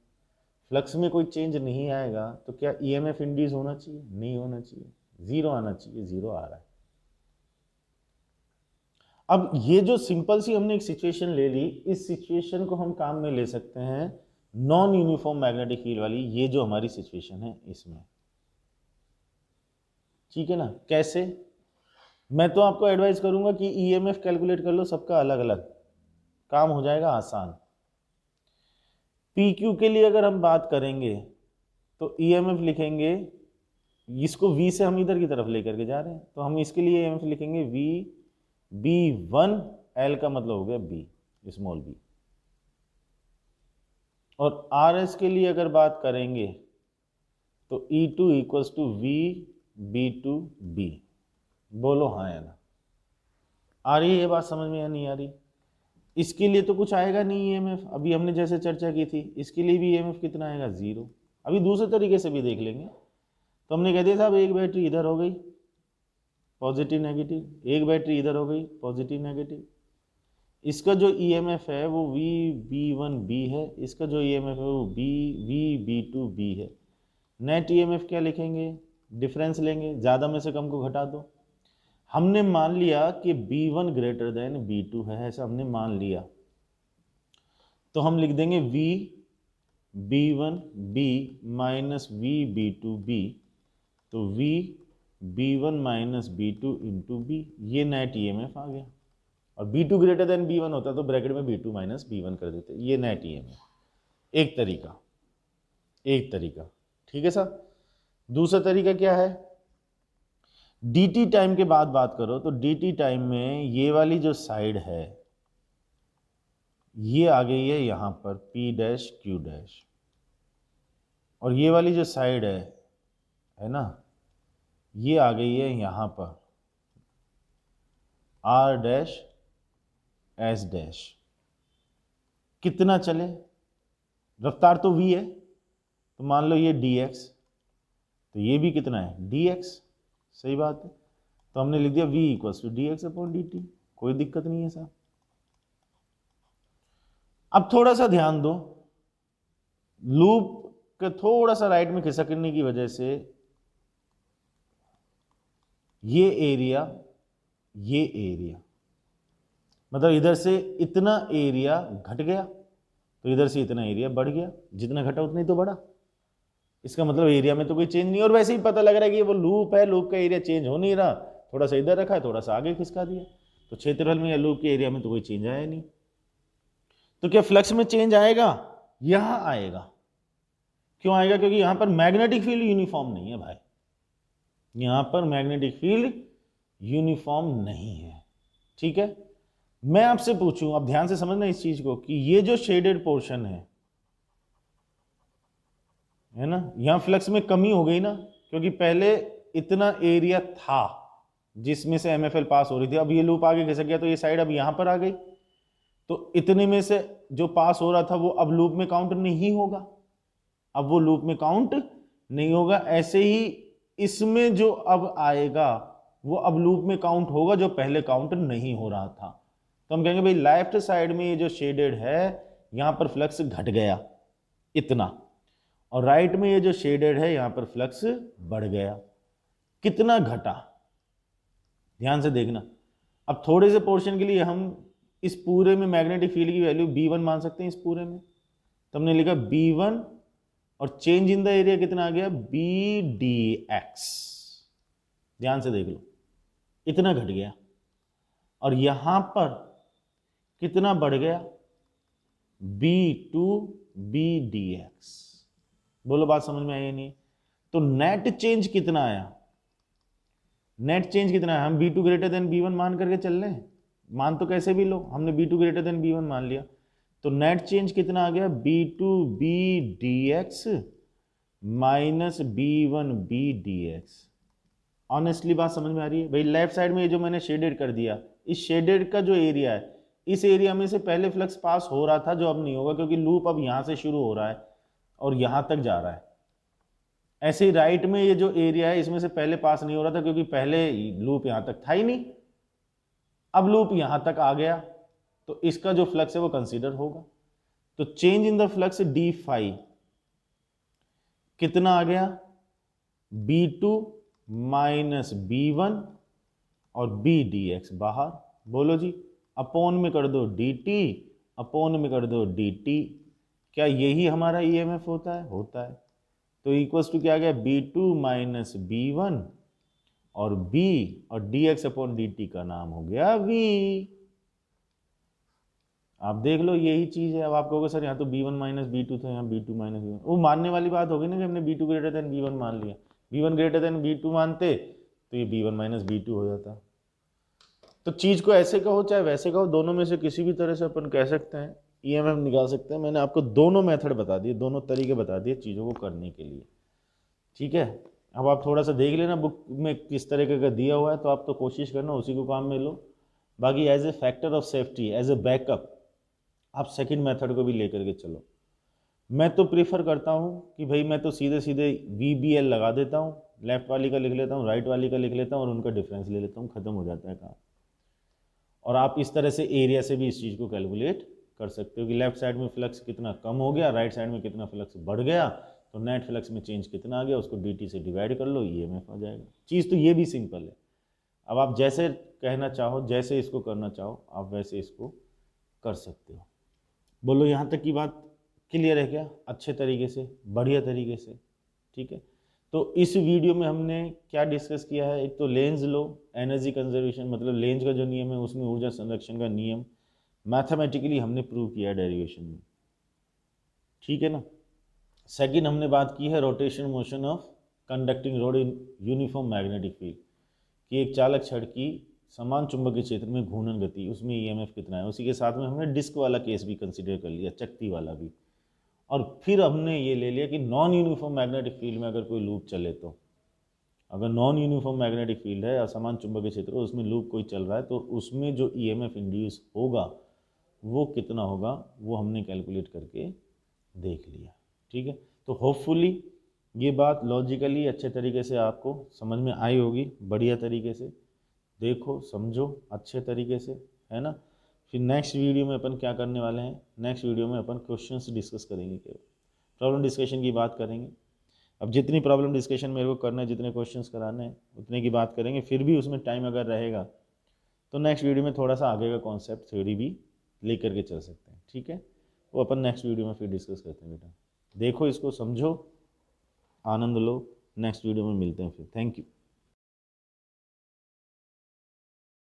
फ्लक्स में कोई चेंज नहीं आएगा तो क्या ईएमएफ इंड्यूस होना चाहिए? नहीं होना चाहिए, जीरो आना चाहिए, जीरो आ रहा है। अब ये जो सिंपल सी हमने एक सिचुएशन ले ली, इस सिचुएशन को हम काम में ले सकते हैं नॉन यूनिफॉर्म मैग्नेटिक फील्ड वाली, ये जो हमारी सिचुएशन है इसमें, ठीक है ना। कैसे? मैं तो आपको एडवाइस करूंगा कि ईएमएफ कैलकुलेट कर लो, सबका अलग अलग, काम हो जाएगा आसान। पीक्यू के लिए अगर हम बात करेंगे तो ईएमएफ लिखेंगे, इसको वी से हम इधर की तरफ लेकर के जा रहे हैं, तो हम इसके लिए ईएमएफ लिखेंगे वी B1, L का मतलब हो गया बी, स्मॉल बी। और RS के लिए अगर बात करेंगे तो E2 equals to we B2 B। बोलो हाँ या ना, आ रही है ये बात समझ में या नहीं आ रही? इसके लिए तो कुछ आएगा नहीं ईएमएफ, अभी हमने जैसे चर्चा की थी, इसके लिए भी ईएमएफ कितना आएगा? जीरो। अभी दूसरे तरीके से भी देख लेंगे। तो हमने कह दिया साहब एक बैटरी इधर हो गई पॉजिटिव नेगेटिव, एक बैटरी इधर हो गई पॉजिटिव नेगेटिव, इसका जो ईएमएफ है वो VB1B है, इसका जो ईएमएफ है वो VB2B है। नेट ईएमएफ क्या लिखेंगे? डिफरेंस लेंगे, ज़्यादा में से कम को घटा दो। हमने मान लिया कि B1 ग्रेटर देन B2 है, ऐसा हमने मान लिया, तो हम लिख देंगे VB1B माइनस VB2B, तो VB1 minus B2 into B, ये नेट ईएमएफ आ गया। और B2 ग्रेटर देन B1 होता तो ब्रैकेट में B2 माइनस B1 कर देते, ये नेट ईएमएफ। एक तरीका, ठीक है सर। दूसरा तरीका क्या है? dt टाइम के बाद बात करो तो dt टाइम में ये वाली जो साइड है ये आ गई है यहाँ पर P डैश Q डैश, और ये वाली जो साइड है ना, ये आ गई है यहाँ पर R डैश S डैश। कितना चले? रफ्तार तो v है, तो मान लो ये dx, तो ये भी कितना है? dx, सही बात है। तो हमने लिख दिया v equals to dx upon dt, कोई दिक्कत नहीं है साहब। अब थोड़ा सा ध्यान दो, लूप के थोड़ा सा राइट में खिसकने की वजह से ये एरिया मतलब इधर से इतना एरिया घट गया तो इधर से इतना एरिया बढ़ गया, जितना घटा उतना ही तो बढ़ा। इसका मतलब एरिया में तो कोई चेंज नहीं, और वैसे ही पता लग रहा है कि वो लूप है, लूप का एरिया चेंज हो नहीं रहा, थोड़ा सा इधर रखा है, थोड़ा सा आगे खिसका दिया, तो क्षेत्रफल में या लूप के एरिया में तो कोई चेंज आया नहीं। तो क्या फ्लक्स में चेंज आएगा? यहां आएगा। क्यों आएगा? क्योंकि यहां पर मैग्नेटिक फील्ड यूनिफॉर्म नहीं है भाई, यहां पर मैग्नेटिक फील्ड यूनिफॉर्म नहीं है, ठीक है। मैं आपसे पूछूं, अब ध्यान से समझना इस चीज को, कि ये जो शेडेड पोर्शन है ना, यहां फ्लक्स में कमी हो गई ना, क्योंकि पहले इतना एरिया था जिसमें से एमएफएल पास हो रही थी, अब ये लूप आगे खिसक गया तो ये साइड अब यहां पर आ गई, तो इतने में से जो पास हो रहा था वो अब लूप में काउंट नहीं होगा, अब वो लूप में काउंट नहीं होगा। ऐसे ही इसमें जो अब आएगा वो अब लूप में काउंट होगा जो पहले काउंट नहीं हो रहा था। तो हम कहेंगे भाई लेफ्ट साइड में ये जो शेडेड है यहां पर फ्लक्स घट गया इतना, और राइट में ये जो शेडेड है यहां पर फ्लक्स बढ़ गया। कितना घटा, ध्यान से देखना। अब थोड़े से पोर्शन के लिए हम इस पूरे में मैग्नेटिक फील्ड की वैल्यू B1 मान सकते हैं इस पूरे में। तो हमने लिखा B1 और चेंज इन द एरिया कितना आ गया BdX। ध्यान से देख लो, इतना घट गया। और यहां पर कितना बढ़ गया B2 BdX। बोलो बात समझ में आई नहीं? तो नेट चेंज कितना आया, नेट चेंज कितना है? हम B2 ग्रेटर देन B1 मान करके चल रहे हैं, मान तो कैसे भी लो, हमने B2 ग्रेटर देन B1 मान लिया। तो नेट चेंज कितना आ गया B2 BdX minus B1 BdX। Honestly बात समझ में आ रही है? भाई लेफ्ट साइड में ये जो मैंने शेडेड कर दिया, इस शेडेड का जो एरिया है, इस एरिया में से पहले फ्लक्स पास हो रहा था जो अब नहीं होगा, क्योंकि लूप अब यहां से शुरू हो रहा है और यहां तक जा रहा है। ऐसे ही राइट में ये जो एरिया है इसमें से पहले पास नहीं हो रहा था, क्योंकि पहले लूप यहां तक था ही नहीं, अब लूप यहां तक आ गया, तो इसका जो फ्लक्स है वो कंसीडर होगा। तो change in the flux d कितना आ गया B2 माइनस B1 और BdX बाहर। बोलो जी, अपोन में कर दो dt, अपोन में कर दो dt। क्या यही हमारा EMF होता है? होता है। तो इक्वल्स टू क्या आ गया B2 माइनस B1 और B और dx अपॉन dt का नाम हो गया V। आप देख लो यही चीज है। अब आप कहोगे सर यहाँ तो B1 माइनस B2 था, यहाँ B2 माइनस B1, वो मानने वाली बात होगी ना कि हमने B2 ग्रेटर देन B1 मान लिया। B1 ग्रेटर देन B2 मानते तो ये B1 माइनस B2 हो जाता। तो चीज को ऐसे कहो चाहे वैसे कहो, दोनों में से किसी भी तरह से अपन कह सकते हैं, EMF निकाल सकते हैं। मैंने आपको दोनों मेथड बता दिए, दोनों तरीके बता दिए चीज़ों को करने के लिए, ठीक है। अब आप थोड़ा सा देख लेना बुक में किस तरीके का दिया हुआ है, तो आप तो कोशिश करना उसी को काम में लो। बाकी as a factor of safety, as a backup, आप सेकंड मेथड को भी लेकर के चलो। मैं तो प्रीफर करता हूँ कि भाई मैं तो सीधे सीधे VBL लगा देता हूँ, लेफ्ट वाली का लिख लेता हूँ, राइट वाली का लिख लेता हूँ और उनका डिफरेंस ले लेता हूँ, खत्म हो जाता है काम। और आप इस तरह से एरिया से भी इस चीज़ को कैलकुलेट कर सकते हो कि लेफ्ट साइड में फ्लक्स कितना कम हो गया, राइट साइड में कितना फ्लक्स बढ़ गया, तो नेट फ्लक्स में चेंज कितना आ गया, उसको dt से डिवाइड कर लो, EMF आ जाएगा। चीज़ तो ये भी सिंपल है। अब आप जैसे कहना चाहो, जैसे इसको करना चाहो, आप वैसे इसको कर सकते हो। बोलो यहाँ तक की बात क्लियर है क्या? अच्छे तरीके से, बढ़िया तरीके से, ठीक है। तो इस वीडियो में हमने क्या डिस्कस किया है? एक तो लेंज लो, एनर्जी कंजर्वेशन, मतलब लेंज का जो नियम है उसमें ऊर्जा संरक्षण का नियम मैथमेटिकली हमने प्रूव किया है डेरिवेशन में, ठीक है ना। सेकंड हमने बात की है rotation motion of conducting road in uniform magnetic field, कि एक चालक छड़ की समान चुंबकीय क्षेत्र में घूर्णन गति, उसमें EMF कितना है। उसी के साथ में हमने डिस्क वाला केस भी कंसिडर कर लिया, चकती वाला भी। और फिर हमने ये ले लिया कि नॉन यूनिफॉर्म मैग्नेटिक फील्ड में अगर कोई लूप चले, तो अगर नॉन यूनिफॉर्म मैग्नेटिक फील्ड है, असमान चुंबकीय क्षेत्र, उसमें लूप कोई चल रहा है, तो उसमें जो EMF इंड्यूस होगा वो कितना होगा, वो हमने कैलकुलेट करके देख लिया, ठीक है। तो होपफुली ये बात लॉजिकली अच्छे तरीके से आपको समझ में आई होगी, बढ़िया तरीके से देखो समझो अच्छे तरीके से, है ना। फिर नेक्स्ट वीडियो में अपन क्या करने वाले हैं? नेक्स्ट वीडियो में अपन क्वेश्चंस डिस्कस करेंगे, केवल प्रॉब्लम डिस्कशन की बात करेंगे। अब जितनी प्रॉब्लम डिस्कशन मेरे को करना है, जितने क्वेश्चंस कराने हैं, उतने की बात करेंगे। फिर भी उसमें टाइम अगर रहेगा तो नेक्स्ट वीडियो में थोड़ा सा आगे का कॉन्सेप्ट थ्योरी भी लेकर के चल सकते हैं, ठीक है। वो अपन नेक्स्ट वीडियो में फिर डिस्कस करते हैं। बेटा देखो इसको, समझो, आनंद लो। नेक्स्ट वीडियो में मिलते हैं फिर। Thank you.